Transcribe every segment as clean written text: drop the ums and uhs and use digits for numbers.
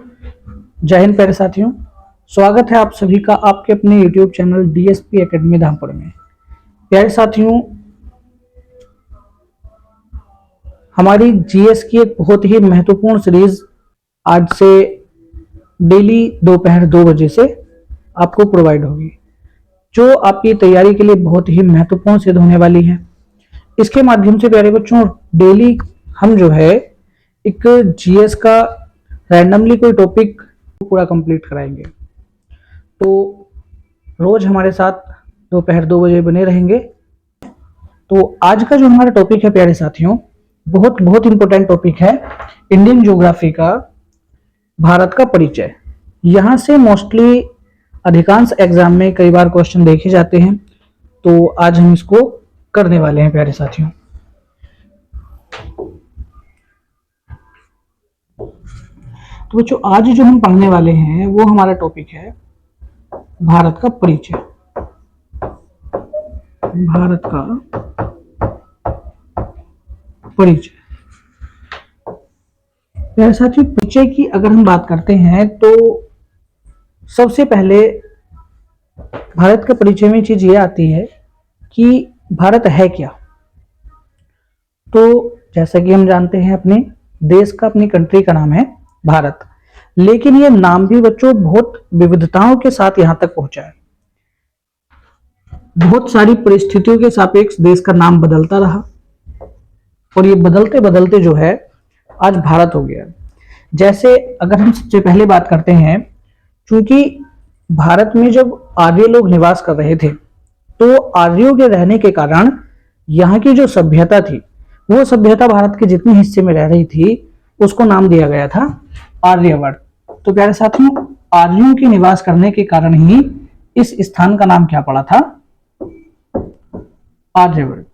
जय हिंद प्यारे साथियों, स्वागत है आप सभी का आपके अपने YouTube channel DSP academy Dhampur में। प्यारे साथियों, हमारी जीएस की एक बहुत ही महत्वपूर्ण सीरीज आज से डेली दोपहर 2 बजे से आपको प्रोवाइड होगी, जो आपकी तैयारी के लिए बहुत ही महत्वपूर्ण सिद्ध होने वाली है। इसके माध्यम से प्यारे बच्चों, डेली हम जो है एक जीएस का रैंडमली कोई टॉपिक पूरा कंप्लीट कराएंगे। तो रोज हमारे साथ दोपहर 2 बजे बने रहेंगे। तो आज का जो हमारा टॉपिक है प्यारे साथियों, बहुत इंपॉर्टेंट टॉपिक है, इंडियन ज्योग्राफी का भारत का परिचय। यहाँ से मोस्टली अधिकांश एग्जाम में कई बार क्वेश्चन देखे जाते हैं, तो आज हम इसको करने वाले हैं प्यारे साथियों। तो बच्चों, आज जो हम पढ़ने वाले हैं वो हमारा टॉपिक है भारत का परिचय। भारत का परिचय। प्यारे साथियों, परिचय की अगर हम बात करते हैं तो सबसे पहले भारत के परिचय में चीज ये आती है कि भारत है क्या। तो जैसा कि हम जानते हैं, अपने देश का, अपनी कंट्री का नाम है भारत, लेकिन ये नाम भी बच्चों बहुत विविधताओं के साथ यहां तक पहुंचा है। बहुत सारी परिस्थितियों के सापेक्ष देश का नाम बदलता रहा और ये बदलते बदलते जो है आज भारत हो गया। जैसे अगर हम सबसे पहले बात करते हैं, क्योंकि भारत में जब आर्य लोग निवास कर रहे थे तो आर्यों के रहने के कारण यहाँ की जो सभ्यता थी, वो सभ्यता भारत के जितने हिस्से में रह रही थी उसको नाम दिया गया था आर्यवर्त। तो प्यारे साथियों, आर्यों के निवास करने के कारण ही इस स्थान का नाम क्या पड़ा था? आर्यवर्त।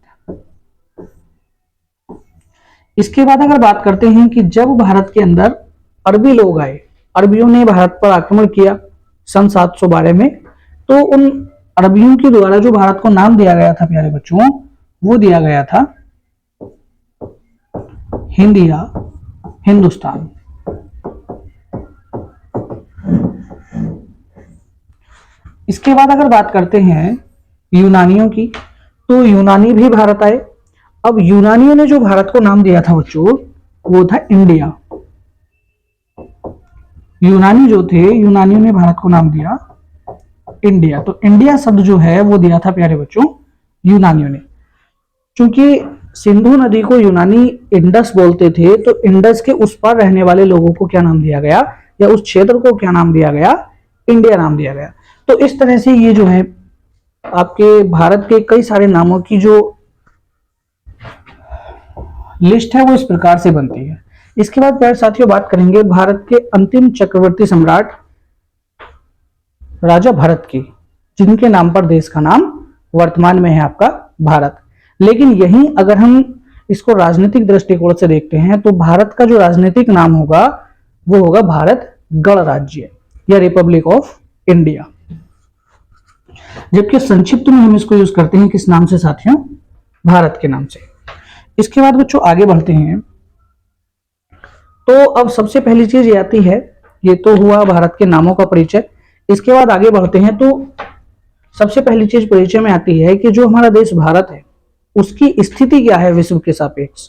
इसके बाद अगर बात करते हैं कि जब भारत के अंदर अरबी लोग आए, अरबियों ने भारत पर आक्रमण किया सन 712 में, तो उन अरबियों के द्वारा जो भारत को नाम दिया गया था प्यारे बच्चों, वो दिया गया था हिंदिया, हिंदुस्तान। इसके बाद अगर बात करते हैं यूनानियों की, तो यूनानी भी भारत आए। अब यूनानियों ने जो भारत को नाम दिया था बच्चों, वो था इंडिया। यूनानी जो थे, यूनानियों ने भारत को नाम दिया इंडिया। तो इंडिया शब्द जो है वो दिया था प्यारे बच्चों यूनानियों ने। क्योंकि सिंधु नदी को यूनानी इंडस बोलते थे, तो इंडस के उस पार रहने वाले लोगों को क्या नाम दिया गया, या उस क्षेत्र को क्या नाम दिया गया? इंडिया नाम दिया गया। तो इस तरह से ये जो है आपके भारत के कई सारे नामों की जो लिस्ट है वो इस प्रकार से बनती है। इसके बाद प्यारे साथियों बात करेंगे भारत के अंतिम चक्रवर्ती सम्राट राजा भरत की, जिनके नाम पर देश का नाम वर्तमान में है आपका भारत। लेकिन यहीं अगर हम इसको राजनीतिक दृष्टिकोण से देखते हैं तो भारत का जो राजनीतिक नाम होगा वो होगा भारत गणराज्य या रिपब्लिक ऑफ इंडिया। जबकि संक्षिप्त में हम इसको यूज करते हैं किस नाम से साथियों? भारत के नाम से। इसके बाद बच्चों आगे बढ़ते हैं। तो अब सबसे पहली चीज ये आती है, ये तो हुआ भारत के नामों का परिचय। इसके बाद आगे बढ़ते हैं तो सबसे पहली चीज परिचय में आती है कि जो हमारा देश भारत है उसकी स्थिति क्या है विश्व के सापेक्ष।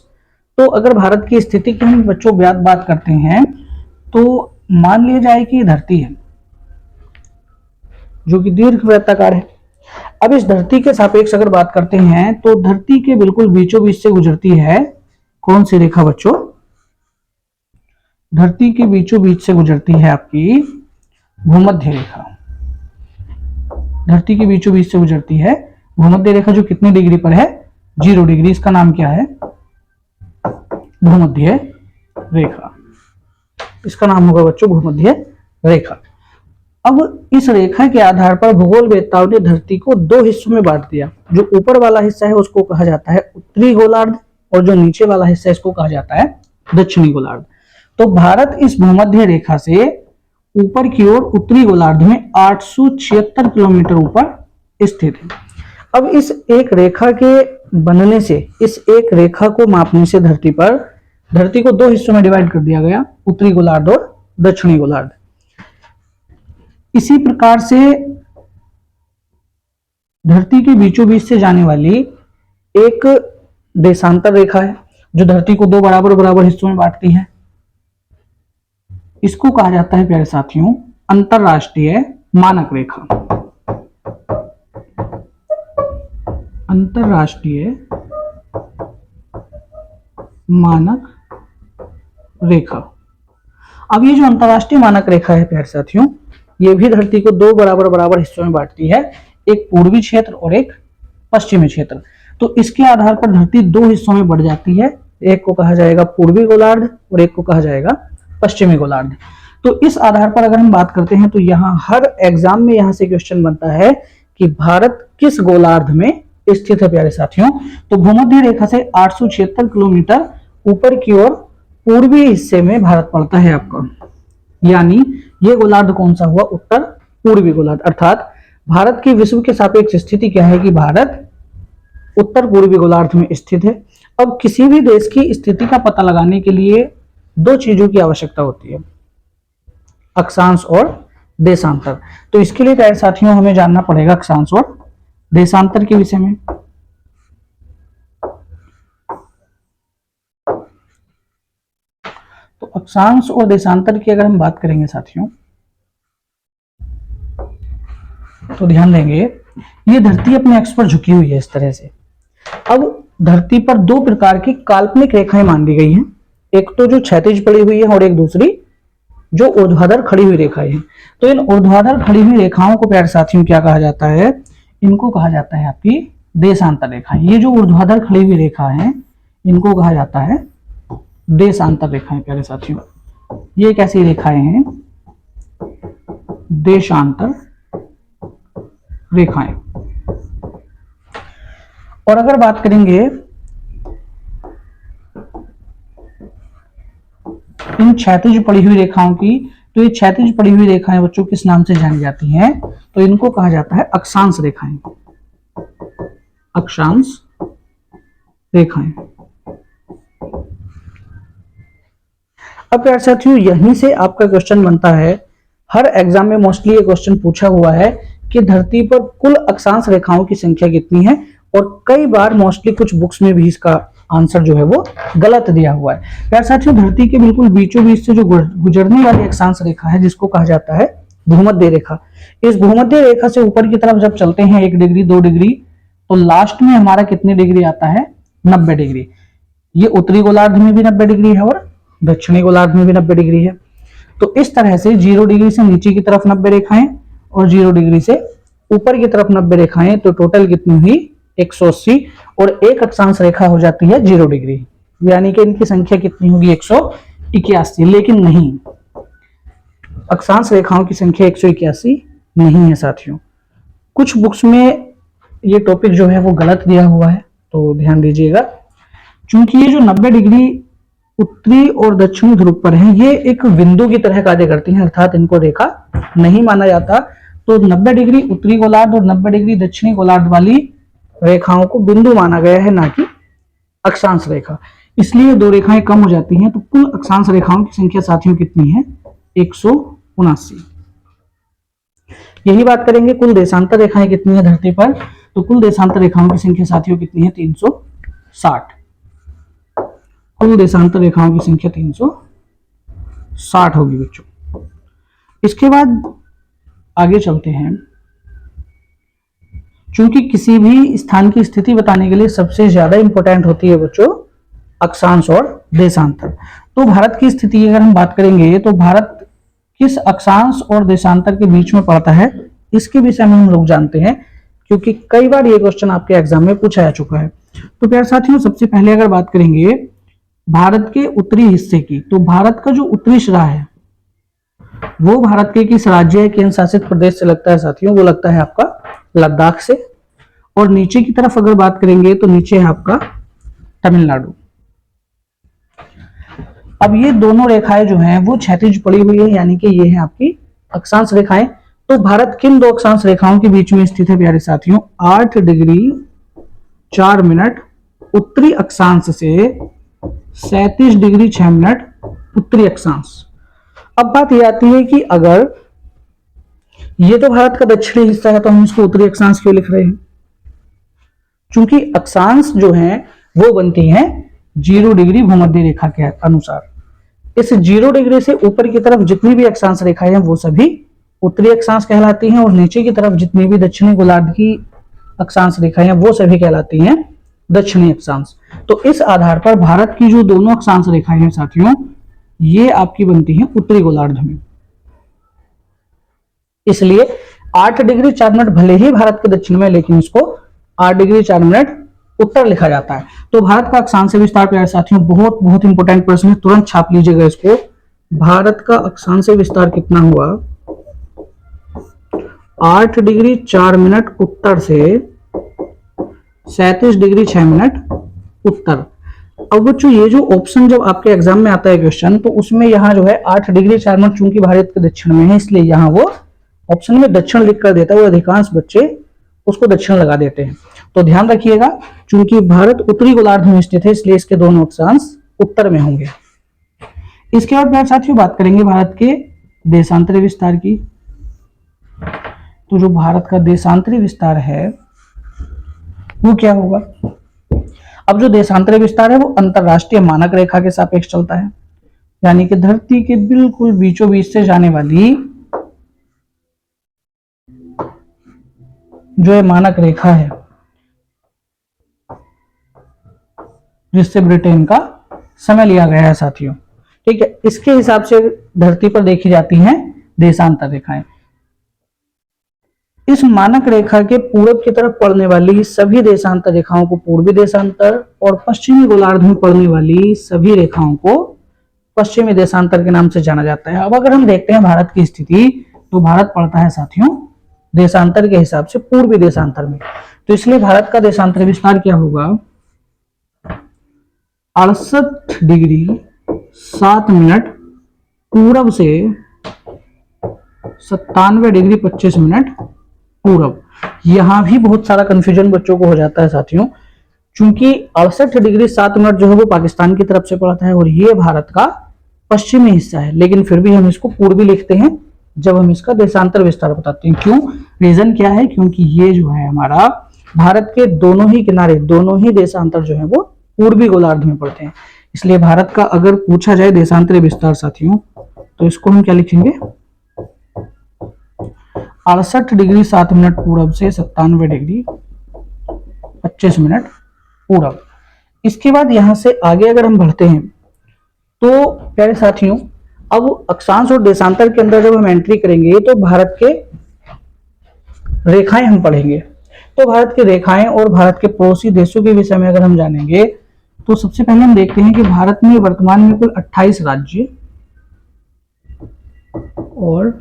तो अगर भारत की स्थिति की हम बच्चों बात करते हैं तो मान लिया जाए कि धरती है जो कि दीर्घवृत्ताकार है। अब इस धरती के सापेक्ष अगर बात करते हैं तो धरती के बिल्कुल बीचों बीच से गुजरती है कौन सी रेखा बच्चों? धरती के बीचों बीच से गुजरती है आपकी भूमध्य रेखा। धरती के बीचों बीच से गुजरती है भूमध्य रेखा, जो कितने डिग्री पर है? 0 डिग्री। इसका नाम क्या है? भूमध्य रेखा। इसका नाम होगा बच्चों भूमध्य रेखा। अब इस रेखा के आधार पर भूगोल वेत्ताओं ने धरती को 2 हिस्सों में बांट दिया। जो ऊपर वाला हिस्सा है उसको कहा जाता है उत्तरी गोलार्ध, और जो नीचे वाला हिस्सा है इसको कहा जाता है दक्षिणी गोलार्ध। तो भारत इस भूमध्य रेखा से ऊपर की ओर उत्तरी गोलार्ध में 876 किलोमीटर ऊपर स्थित है। अब इस एक रेखा के बनने से, इस एक रेखा को मापने से धरती को 2 हिस्सों में डिवाइड कर दिया गया, उत्तरी गोलार्ध और दक्षिणी गोलार्ध। इसी प्रकार से धरती के बीचों बीच से जाने वाली एक देशांतर रेखा है जो धरती को दो बराबर बराबर हिस्सों में बांटती है। इसको कहा जाता है प्यारे साथियों अंतरराष्ट्रीय मानक रेखा। अंतरराष्ट्रीय मानक रेखा। अब ये जो अंतरराष्ट्रीय मानक रेखा है प्यारे साथियों, ये भी धरती को दो बराबर बराबर हिस्सों में बांटती है, एक पूर्वी क्षेत्र और एक पश्चिमी क्षेत्र। तो इसके आधार पर धरती दो हिस्सों में बढ़ जाती है, एक को कहा जाएगा पूर्वी गोलार्ध और एक को कहा जाएगा पश्चिमी गोलार्ध। तो इस आधार पर अगर हम बात करते हैं तो यहाँ हर एग्जाम में यहाँ से क्वेश्चन बनता है कि भारत किस गोलार्ध में स्थित है प्यारे साथियों। तो भूमध्य रेखा से 876 किलोमीटर ऊपर की ओर पूर्वी हिस्से में भारत पड़ता है आपका, यानी ये गोलार्ध कौन सा हुआ, उत्तर पूर्वी गोलार्ध। अर्थात भारत की विश्व के सापेक्ष स्थिति क्या है कि भारत उत्तर पूर्वी गोलार्ध में स्थित है। अब किसी भी देश की स्थिति का पता लगाने के लिए दो चीजों की आवश्यकता होती है, अक्षांश और देशांतर। तो इसके लिए प्यारे साथियों हमें जानना पड़ेगा अक्षांश और देशांतर के विषय में। तो अक्षांश और देशांतर की अगर हम बात करेंगे साथियों तो ध्यान देंगे ये धरती अपने अक्ष पर झुकी हुई है इस तरह से। अब धरती पर दो प्रकार की काल्पनिक रेखाएं मान ली गई हैं, एक तो जो क्षैतिज पड़ी हुई है और एक दूसरी जो ऊर्ध्वाधर खड़ी हुई रेखाएं हैं। तो इन ऊर्ध्वाधर खड़ी हुई रेखाओं को प्यारे साथियों क्या कहा जाता है, इनको कहा जाता है आपकी देशांतर रेखाएं। ये जो ऊर्ध्वाधर खड़ी हुई रेखा है इनको कहा जाता है देशांतर रेखाएं प्यारे साथियों। ये कैसी रेखाएं हैं, देशांतर रेखाएं। और अगर बात करेंगे इन क्षैतिज पड़ी हुई रेखाओं की, तो ये क्षैतिज पड़ी हुई रेखाएं बच्चों किस नाम से जानी जाती हैं, तो इनको कहा जाता है अक्षांश रेखाएं। अक्षांश रेखाएं। अब प्यारे साथियों यहीं से आपका क्वेश्चन बनता है, हर एग्जाम में मोस्टली ये क्वेश्चन पूछा हुआ है कि धरती पर कुल अक्षांश रेखाओं की संख्या कितनी है, और कई बार मोस्टली कुछ बुक्स में भी इसका आंसर जो है वो गलत दिया हुआ है। प्यारे साथियों धरती के बिल्कुल बीचों बीच से जो गुजरने वाली अक्षांश रेखा है जिसको कहा जाता है भूमध्य रेखा, इस भूमध्य रेखा से ऊपर की तरफ जब चलते हैं 1 डिग्री 2 डिग्री तो लास्ट में हमारा कितने डिग्री आता है, 90 डिग्री। ये उत्तरी गोलार्ध में भी 90 डिग्री है और दक्षिणी गोलार्ध में भी 90 डिग्री है। तो इस तरह से 0 डिग्री से नीचे की तरफ 90 रेखाएं और 0 डिग्री से ऊपर की तरफ 90 रेखाएं, तो टोटल कितनी हुई 180, और एक अक्षांश रेखा हो जाती है 0 डिग्री, यानी कि इनकी संख्या कितनी होगी 181। लेकिन नहीं, अक्षांश रेखाओं की संख्या 181 नहीं है साथियों। कुछ बुक्स में ये टॉपिक जो है वो गलत दिया हुआ है, तो ध्यान दीजिएगा। क्योंकि ये जो 90 डिग्री उत्तरी और दक्षिणी ध्रुव पर है, ये एक बिंदु की तरह कार्य करती हैं, अर्थात इनको रेखा नहीं माना जाता। तो 90 डिग्री उत्तरी गोलार्ध और 90 डिग्री दक्षिणी गोलार्ध वाली रेखाओं को बिंदु माना गया है, ना कि अक्षांश रेखा। इसलिए दो रेखाएं कम हो जाती हैं। तो कुल अक्षांश रेखाओं की संख्या साथियों कितनी है, 179। यही बात करेंगे कुल देशांतर रेखाएं कितनी है धरती पर, तो कुल देशांतर रेखाओं की संख्या साथियों कितनी है, 360। कुल देशांतर रेखाओं की संख्या 360 होगी बच्चों। इसके बाद आगे चलते हैं। चूंकि किसी भी स्थान की स्थिति बताने के लिए सबसे ज्यादा इंपॉर्टेंट होती है बच्चों अक्षांश और देशांतर। तो भारत की स्थिति अगर हम बात करेंगे तो भारत किस अक्षांश और देशांतर के बीच में पड़ता है, इसके विषय में हम लोग जानते हैं, क्योंकि कई बार ये क्वेश्चन आपके एग्जाम में पूछा जा चुका है। तो प्यारे साथियों सबसे पहले अगर बात करेंगे भारत के उत्तरी हिस्से की, तो भारत का जो उत्तरी सिरा है वो भारत के किस राज्य केंद्र शासित प्रदेश से लगता है साथियों, वो लगता है आपका लद्दाख से। और नीचे की तरफ अगर बात करेंगे तो नीचे है आपका तमिलनाडु। अब ये दोनों रेखाएं जो हैं वो क्षैतिज पड़ी हुई है, यानी कि ये है आपकी अक्षांश रेखाएं। तो भारत किन दो अक्षांश रेखाओं के बीच में स्थित है प्यारे साथियों, 8 डिग्री 4 मिनट उत्तरी अक्षांश से 37 डिग्री 6 मिनट उत्तरी अक्षांश। अब बात ये आती है कि अगर ये तो भारत का दक्षिणी हिस्सा है तो हम इसको उत्तरी अक्षांश क्यों लिख रहे हैं? क्योंकि अक्षांश जो है वो बनती हैं 0 डिग्री भूमध्य रेखा के अनुसार। इस 0 डिग्री से ऊपर की तरफ जितनी भी अक्षांश रेखाएं हैं वो सभी उत्तरी अक्षांश कहलाती हैं, और नीचे की तरफ जितनी भी दक्षिणी गोलार्ध की अक्षांश रेखाएं हैं वो सभी कहलाती हैं दक्षिणी अक्षांश। तो इस आधार पर भारत की जो दोनों अक्षांश रेखाएं हैं साथियों, ये आपकी बनती हैं उत्तरी गोलार्ध में। इसलिए 8 डिग्री 4 मिनट भले ही भारत के दक्षिण में, लेकिन इसको 8 डिग्री 4 मिनट उत्तर लिखा जाता है। तो भारत का अक्षांश विस्तार प्यारे साथियों बहुत बहुत इंपॉर्टेंट प्रश्न है, तुरंत छाप लीजिएगा इसको। भारत का अक्षांश विस्तार कितना हुआ? 8 डिग्री 4 मिनट उत्तर से 37 डिग्री 6 मिनट उत्तर। अब बच्चों ये जो ऑप्शन जब आपके एग्जाम में आता है क्वेश्चन, तो उसमें यहाँ जो है 8 डिग्री 4 मिनट चूंकि भारत के दक्षिण में है, इसलिए यहाँ वो ऑप्शन में दक्षिण लिख कर देता है, वो अधिकांश बच्चे उसको दक्षिण लगा देते हैं। तो ध्यान रखिएगा, चूंकि भारत उत्तरी गोलार्ध में स्थित है इसलिए इसके दोनों अक्षांश उत्तर में होंगे। इसके बाद मेरे साथियों बात करेंगे भारत के देशांतरी विस्तार की। तो जो भारत का देशांतरी विस्तार है वो क्या होगा? अब जो देशांतरी विस्तार है वो अंतरराष्ट्रीय मानक रेखा के सापेक्ष चलता है, यानी कि धरती के बिल्कुल बीचों बीच से जाने वाली जो है मानक रेखा है, जिससे ब्रिटेन का समय लिया गया है साथियों। ठीक है, इसके हिसाब से धरती पर देखी जाती हैं देशांतर रेखाएं। इस मानक रेखा के पूरब की तरफ पड़ने वाली सभी देशांतर रेखाओं को पूर्वी देशांतर, और पश्चिमी गोलार्ध में पड़ने वाली सभी रेखाओं को पश्चिमी देशांतर के नाम से जाना जाता है। अब अगर हम देखते हैं भारत की स्थिति, तो भारत पड़ता है साथियों देशांतर के हिसाब से पूर्वी देशांतर में। तो इसलिए भारत का देशांतर विस्तार क्या होगा? 68 डिग्री 7 मिनट पूरब से 97 डिग्री 25 मिनट पूरब। यहां भी बहुत सारा कंफ्यूजन बच्चों को हो जाता है साथियों, क्योंकि 68 डिग्री 7 मिनट जो है वो पाकिस्तान की तरफ से पड़ता है और ये भारत का पश्चिमी हिस्सा है, लेकिन फिर भी हम इसको पूर्वी लिखते हैं जब हम इसका देशांतर विस्तार बताते हैं। क्यों? रीजन क्या है? क्योंकि ये जो है हमारा भारत के दोनों ही किनारे, दोनों ही देशांतर जो है वो पूर्वी गोलार्ध में पड़ते हैं। इसलिए भारत का अगर पूछा जाए देशांतर विस्तार साथियों, तो इसको हम क्या लिखेंगे? 68 डिग्री 7 मिनट पूरब से 97 डिग्री 25 मिनट पूरब। इसके बाद यहां से आगे अगर हम बढ़ते हैं तो प्यारे साथियों, अब अक्षांश और देशांतर के अंदर जब हम एंट्री करेंगे तो भारत के रेखाएं हम पढ़ेंगे। तो भारत की रेखाएं और भारत के पड़ोसी देशों के विषय में अगर हम जानेंगे, तो सबसे पहले हम देखते हैं कि भारत में वर्तमान में कुल 28 राज्य और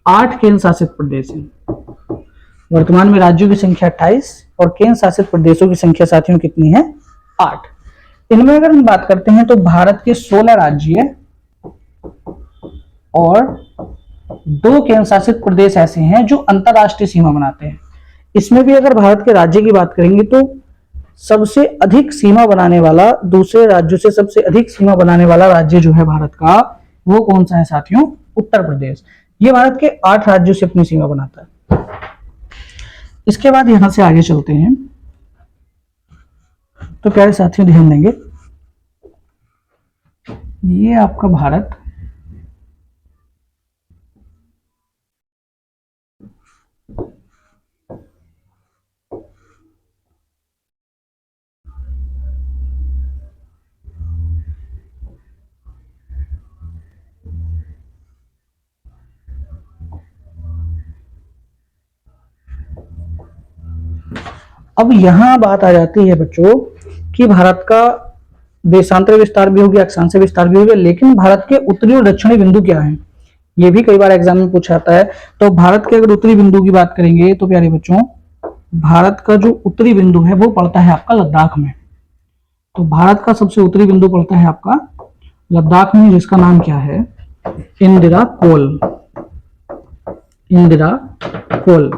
8 केंद्र शासित प्रदेश हैं। वर्तमान में राज्यों की संख्या 28 और केंद्र शासित प्रदेशों की संख्या साथियों कितनी है? 8। इनमें अगर हम बात करते हैं तो भारत के 16 राज्य और 2 केंद्र शासित प्रदेश ऐसे हैं जो अंतरराष्ट्रीय सीमा बनाते हैं। इसमें भी अगर भारत के राज्य की बात करेंगे तो सबसे अधिक सीमा बनाने वाला, दूसरे राज्यों से सबसे अधिक सीमा बनाने वाला राज्य जो है भारत का, वो कौन सा है साथियों? उत्तर प्रदेश। ये भारत के 8 राज्यों से अपनी सीमा बनाता है। इसके बाद यहां से आगे चलते हैं तो प्यारे साथियों ध्यान देंगे, ये आपका भारत अब यहां बात आ जाती है बच्चों कि भारत का देशांतर विस्तार भी हो गया, अक्षांश विस्तार भी हो गया, लेकिन भारत के उत्तरी और दक्षिणी बिंदु क्या है? ये भी कई बार एग्जाम में पूछा जाता है। तो भारत के अगर उत्तरी बिंदु की बात करेंगे तो प्यारे बच्चों, भारत का जो उत्तरी बिंदु है वो पड़ता है आपका लद्दाख में। तो भारत का सबसे उत्तरी बिंदु पड़ता है आपका लद्दाख में, जिसका नाम क्या है? इंदिरा कोल। इंदिरा कोल।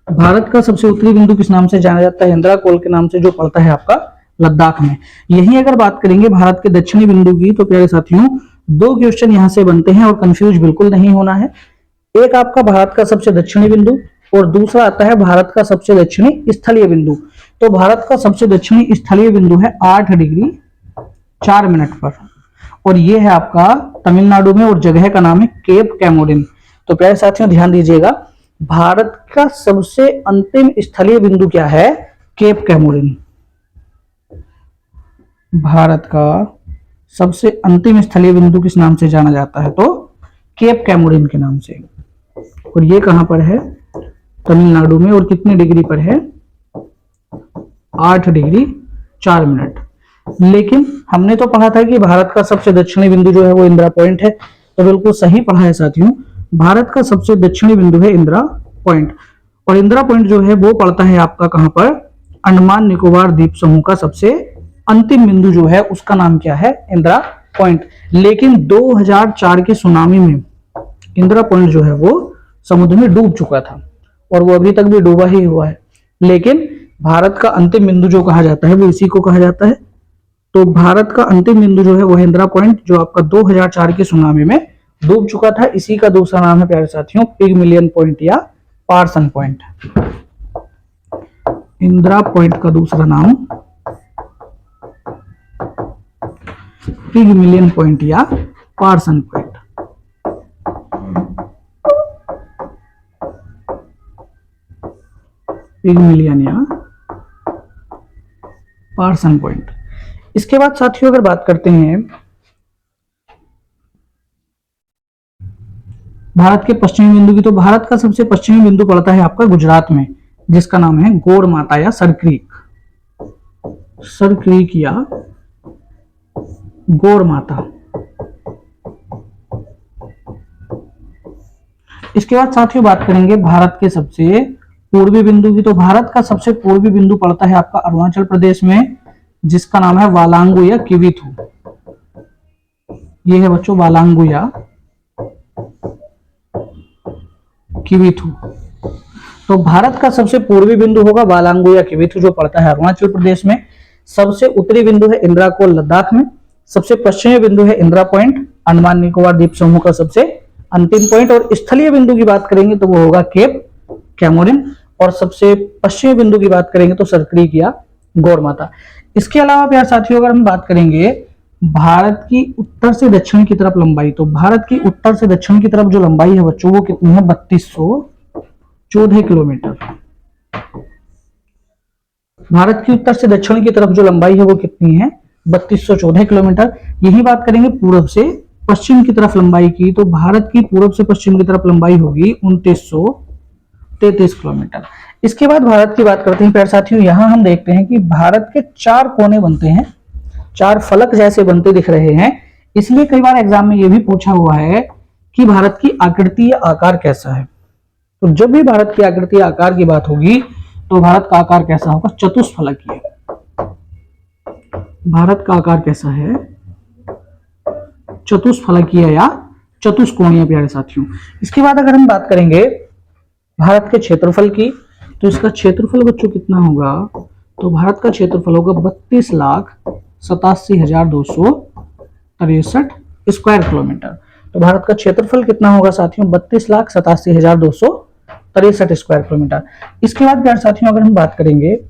भारत का सबसे उत्तरी बिंदु किस नाम से जाना जाता है? इंदिरा कोल के नाम से, जो पड़ता है आपका लद्दाख में। यही अगर बात करेंगे भारत के दक्षिणी बिंदु की तो प्यारे साथियों, दो क्वेश्चन यहां से बनते हैं और कंफ्यूज बिल्कुल नहीं होना है। एक आपका भारत का सबसे दक्षिणी बिंदु और दूसरा आता है भारत का सबसे दक्षिणी स्थलीय बिंदु। तो भारत का सबसे दक्षिणी स्थलीय बिंदु है 8 डिग्री 4 मिनट पर, और ये है आपका तमिलनाडु में और जगह का नाम है केप कैमोरिन। तो प्यारे साथियों ध्यान दीजिएगा, भारत का सबसे अंतिम स्थलीय बिंदु क्या है? Cap Comorin. भारत का सबसे अंतिम स्थलीय बिंदु किस नाम से जाना जाता है? तो केप कैमोरिन के नाम से। और ये कहां पर है? तमिलनाडु में। और कितने डिग्री पर है? 8 डिग्री 4 मिनट। लेकिन हमने तो पढ़ा था कि भारत का सबसे दक्षिणी बिंदु जो है वो इंदिरा पॉइंट है। तो बिल्कुल सही पढ़ा है साथियों, भारत का सबसे दक्षिणी बिंदु है इंदिरा पॉइंट। और इंदिरा पॉइंट जो है वो पड़ता है आपका कहां पर? अंडमान निकोबार द्वीप समूह का सबसे अंतिम बिंदु जो है उसका नाम क्या है? इंदिरा पॉइंट। लेकिन 2004 के सुनामी में इंदिरा पॉइंट जो है वो समुद्र में डूब चुका था और वो अभी तक भी डूबा ही हुआ है। लेकिन भारत का अंतिम बिंदु जो कहा जाता है वो इसी को कहा जाता है। तो भारत का अंतिम बिंदु जो है वो इंदिरा पॉइंट, जो आपका 2004 के सुनामी में डूब चुका था। इसी का दूसरा नाम है प्यारे साथियों पिगमिलियन पॉइंट या पार्सन पॉइंट। इंदिरा पॉइंट का दूसरा नाम पिगमिलियन पॉइंट या पार्सन पॉइंट। पिगमिलियन या पार्सन पॉइंट। इसके बाद साथियों अगर बात करते हैं भारत के पश्चिमी बिंदु की, तो भारत का सबसे पश्चिमी बिंदु पड़ता है आपका गुजरात में, जिसका नाम है गौड़ माता या सरक्रीक। सरक्रीक या गौड़ माता। इसके बाद साथियों बात करेंगे भारत के सबसे पूर्वी बिंदु की, तो भारत का सबसे पूर्वी बिंदु पड़ता है आपका अरुणाचल प्रदेश में, जिसका नाम है वालांगू या किविथू। ये है बच्चों वालांगू या किविथू। तो भारत का सबसे पूर्वी बिंदु होगा वालांगू या किविथू, जो पड़ता है अरुणाचल प्रदेश में। सबसे उत्तरी बिंदु है इंदिरा कोल लद्दाख में। सबसे पश्चिमी बिंदु है इंदिरा पॉइंट, अंडमान निकोबार द्वीप समूह का सबसे अंतिम पॉइंट। और स्थलीय बिंदु की बात करेंगे तो वो होगा केप कैमोरिन। और सबसे पश्चिमी बिंदु की बात करेंगे तो सरक्रीक या गौड़ माता। इसके अलावा प्यार साथियों अगर हम बात करेंगे भारत की उत्तर से दक्षिण की तरफ लंबाई, तो भारत की उत्तर से दक्षिण की तरफ जो लंबाई है बच्चों वो कितनी है? 3214 किलोमीटर। भारत की उत्तर से दक्षिण की तरफ जो लंबाई है वो कितनी है? 3214 किलोमीटर। यही बात करेंगे पूर्व से पश्चिम की तरफ लंबाई की, तो भारत की पूर्व से पश्चिम की तरफ लंबाई होगी 2933 किलोमीटर। इसके बाद भारत की बात करते हैं प्यारे साथियों। यहां हम देखते हैं कि भारत के 4 कोने बनते हैं, 4 फलक जैसे बनते दिख रहे हैं। इसलिए कई बार एग्जाम में यह भी पूछा हुआ है कि भारत की आकृति या आकार कैसा है। तो जब भी भारत की आकृति या आकार की बात होगी तो भारत का आकार कैसा होगा? चतुष्फलकीय। भारत का आकार कैसा है? चतुष्फलकीय या चतुष्कोणीय प्यारे साथियों। इसके बाद अगर हम बात करेंगे भारत के क्षेत्रफल की, तो इसका क्षेत्रफल बच्चों कितना होगा? तो भारत का क्षेत्रफल होगा 32,87,263 स्क्वायर किलोमीटर। तो भारत का क्षेत्रफल कितना होगा साथियों? 32,87,263 स्क्वायर किलोमीटर। इसके बाद प्यारे साथियों अगर हम बात करेंगे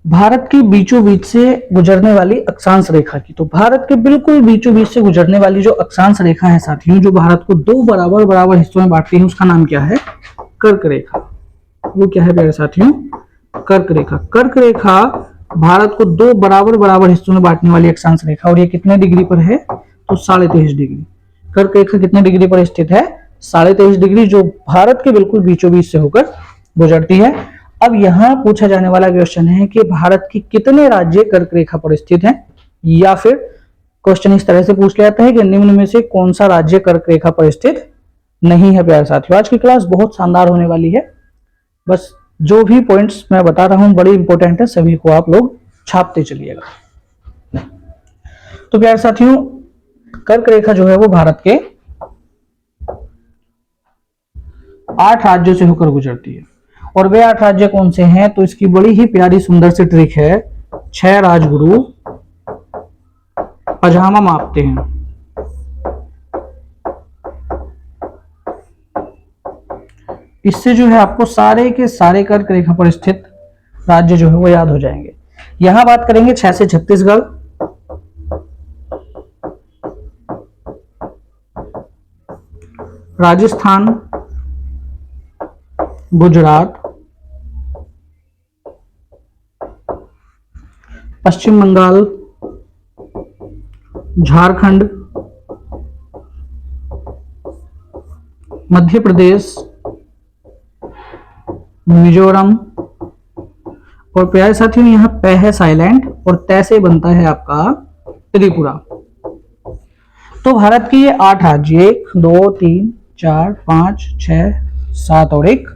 भारत के बीचों बीच से गुजरने वाली अक्षांश रेखा की, तो भारत के बिल्कुल बीचों बीच से गुजरने वाली जो अक्षांश रेखा है साथियों, जो भारत को 2 बराबर बराबर हिस्सों में बांटती है, उसका नाम क्या है? कर्क रेखा। वो क्या है प्यारे साथियों? कर्क रेखा। कर्क रेखा भारत को 2 बराबर बराबर हिस्सों में बांटने वाली अक्षांश रेखा, और ये कितने डिग्री पर है? तो 23.5 डिग्री। कर्क रेखा कितने डिग्री पर स्थित है? 23.5 डिग्री, जो भारत के बिल्कुल बीचों बीच से होकर गुजरती है। अब यहां पूछा जाने वाला क्वेश्चन है कि भारत की कितने राज्य कर्क रेखा पर स्थित हैं, या फिर क्वेश्चन इस तरह से पूछ लिया जाता है कि निम्न में से कौन सा राज्य कर्क रेखा पर स्थित नहीं है। प्यारे साथियों आज की क्लास बहुत शानदार होने वाली है। बस जो भी पॉइंट्स मैं बता रहा हूं बड़ी इंपॉर्टेंट है, सभी को आप लोग छापते चलिएगा। तो प्यारे साथियों कर्क रेखा जो है वो भारत के 8 राज्यों से होकर गुजरती है। और वे 8 राज्य कौन से हैं? तो इसकी बड़ी ही प्यारी सुंदर सी ट्रिक है 6 राजगुरु पजामा मापते हैं। इससे जो है आपको सारे के सारे कर्क रेखा पर स्थित राज्य जो है वो याद हो जाएंगे। यहां बात करेंगे 6 से छत्तीसगढ़, राजस्थान, गुजरात, पश्चिम बंगाल, झारखंड, मध्य प्रदेश, मिजोरम, और प्यारे साथियों यहां पे है साइलेंट और तय से बनता है आपका त्रिपुरा। तो भारत के ये 8 राज्य, 1 2 3 4 5 6 7 और 1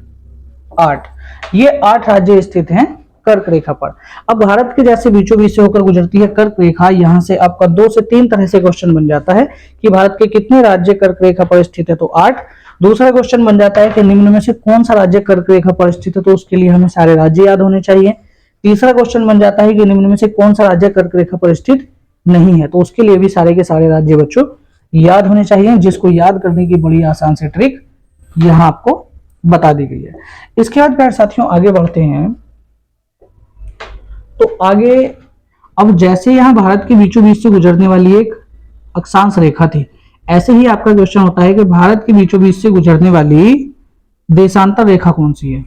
8, ये 8 राज्य स्थित हैं कर्क रेखा पर। अब भारत के जैसे बीचों बीच से होकर गुजरती है कर्क रेखा, यहां से आपका 2 से 3 तरह से क्वेश्चन बन जाता है कि भारत के कितने राज्य कर्क रेखा पर स्थित है, तो 8। दूसरा क्वेश्चन बन जाता है कि निम्न में से कौन सा राज्य कर्क रेखा पर स्थित है, तो उसके लिए हमें सारे राज्य याद होने चाहिए। तीसरा क्वेश्चन बन जाता है कि निम्न में से कौन सा राज्य कर्क रेखा पर स्थित नहीं है, तो उसके लिए भी सारे के सारे राज्य बच्चों याद होने चाहिए, जिसको याद करने की बड़ी आसान से ट्रिक यहां आपको बता दी गई है। इसके बाद प्यारे साथियों आगे बढ़ते हैं। तो आगे अब जैसे यहां भारत के बीचों बीच से गुजरने वाली एक अक्षांश रेखा थी, ऐसे ही आपका क्वेश्चन होता है कि भारत के बीचों बीच से गुजरने वाली देशांतर रेखा कौन सी है।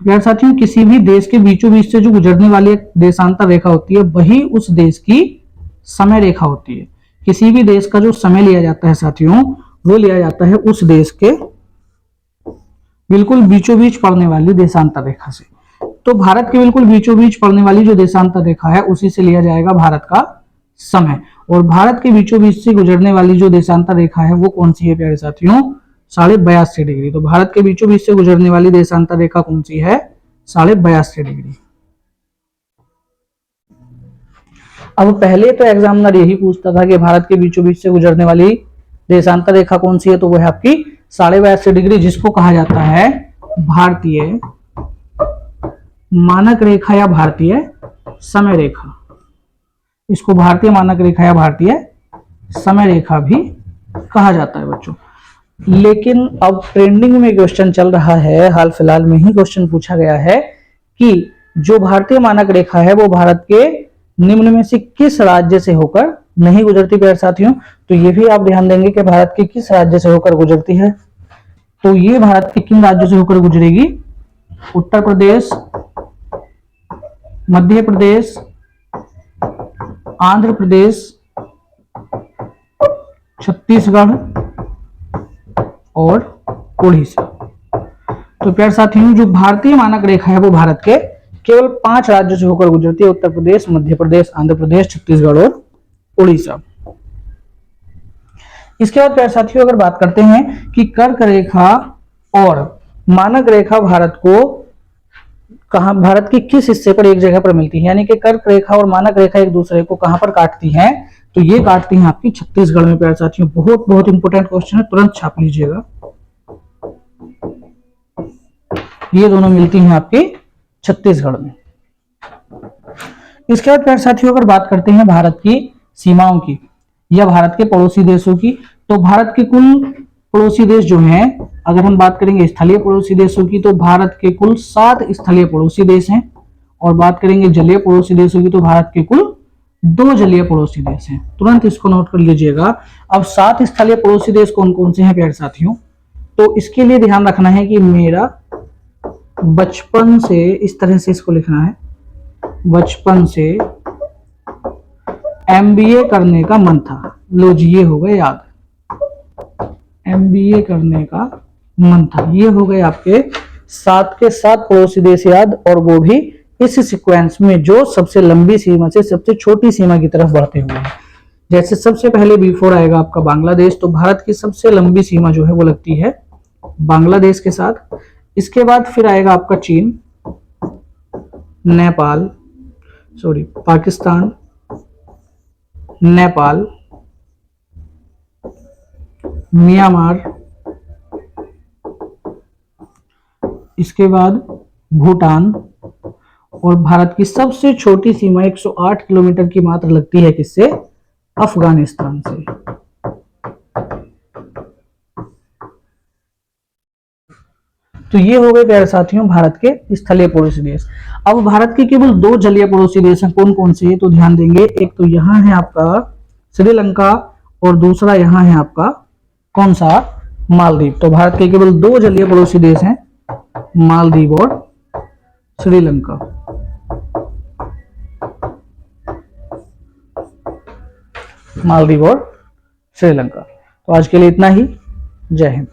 तो प्यारे साथियों किसी भी देश के बीचों बीच से जो गुजरने वाली एक देशांतर रेखा होती है वही उस देश की समय रेखा होती है। किसी भी देश का जो समय लिया जाता है साथियों, वो लिया जाता है उस देश के बिल्कुल बीचों बीच पड़ने वाली देशांतर रेखा से। तो भारत के बिल्कुल बीचों बीच पड़ने वाली जो देशांतर रेखा है उसी से लिया जाएगा भारत का समय। और भारत के बीचों बीच से गुजरने वाली जो देशांतर रेखा है वो कौन सी है प्यारे साथियों, 82.5 डिग्री। तो भारत के बीचों बीच से गुजरने वाली देशांतर रेखा कौन सी है, 82.5 डिग्री। अब पहले तो एग्जामिनर यही पूछता था कि भारत के बीचों बीच से गुजरने वाली देशांतर रेखा कौन सी है, तो वह है आपकी 82.5 डिग्री, जिसको कहा जाता है भारतीय मानक रेखा या भारतीय समय रेखा। इसको भारतीय मानक रेखा या भारतीय समय रेखा भी कहा जाता है बच्चों। लेकिन अब ट्रेंडिंग में क्वेश्चन चल रहा है, हाल फिलहाल में ही क्वेश्चन पूछा गया है कि जो भारतीय मानक रेखा है वो भारत के निम्न में से किस राज्य से होकर नहीं गुजरती प्यारे साथियों। तो ये भी आप ध्यान देंगे कि भारत के किस राज्य से होकर गुजरती है। तो ये भारत के किन राज्यों से होकर गुजरेगी, उत्तर प्रदेश, मध्य प्रदेश, आंध्र प्रदेश, छत्तीसगढ़ और उड़ीसा। तो प्यारे साथियों जो भारतीय मानक रेखा है वो भारत के केवल 5 राज्यों से होकर गुजरती है, उत्तर प्रदेश, मध्य प्रदेश, आंध्र प्रदेश, छत्तीसगढ़ और उड़ीसा। इसके बाद प्यारे साथियों अगर बात करते हैं कि कर्क रेखा और मानक रेखा भारत को कहां, भारत के किस हिस्से पर एक जगह पर मिलती है, यानी कि कर्क रेखा और मानक रेखा एक दूसरे को कहां पर काटती हैं, तो ये काटती हैं आपकी छत्तीसगढ़ में प्यारे साथियों। बहुत बहुत इंपॉर्टेंट क्वेश्चन है, तुरंत छाप लीजिएगा। ये दोनों मिलती हैं आपकी छत्तीसगढ़ में। इसके बाद प्यारे साथियों अगर बात करते हैं भारत की सीमाओं की या भारत के पड़ोसी देशों की, तो भारत के कुल पड़ोसी देश जो हैं, अगर हम बात करेंगे स्थलीय पड़ोसी देशों की, तो भारत के कुल 7 स्थलीय पड़ोसी देश हैं। और बात करेंगे जलीय पड़ोसी देशों की, तो भारत के कुल 2 जलीय पड़ोसी देश हैं। तुरंत इसको नोट कर लीजिएगा। अब 7 स्थलीय पड़ोसी देश कौन कौन से हैं प्यारे साथियों, तो इसके लिए ध्यान रखना है कि मेरा बचपन से इस तरह से इसको लिखना है, बचपन से MBA करने का मन था। लो जी ये हो गए याद, MBA करने का मन था। ये हो गए आपके 7 के 7 पड़ोसी देश याद, और वो भी इस सीक्वेंस में जो सबसे लंबी सीमा से सबसे छोटी सीमा की तरफ बढ़ते हुए हैं। जैसे सबसे पहले B4 आएगा आपका बांग्लादेश, तो भारत की सबसे लंबी सीमा जो है वो लगती है बांग्लादेश के साथ। इसके बाद फिर आएगा आपका चीन, नेपाल, पाकिस्तान, नेपाल, म्यांमार, इसके बाद भूटान, और भारत की सबसे छोटी सीमा 108 किलोमीटर की मात्र लगती है किससे? अफगानिस्तान से। तो ये हो गए प्यारे साथियों भारत के स्थलीय पड़ोसी देश। अब भारत के केवल 2 जलीय पड़ोसी देश हैं, कौन कौन से? तो ध्यान देंगे, एक तो यहाँ है आपका श्रीलंका और दूसरा यहाँ है आपका कौन सा? मालदीव। तो भारत के केवल 2 जलीय पड़ोसी देश हैं, मालदीव और श्रीलंका। मालदीव और श्रीलंका। तो आज के लिए इतना ही। जय हिंद।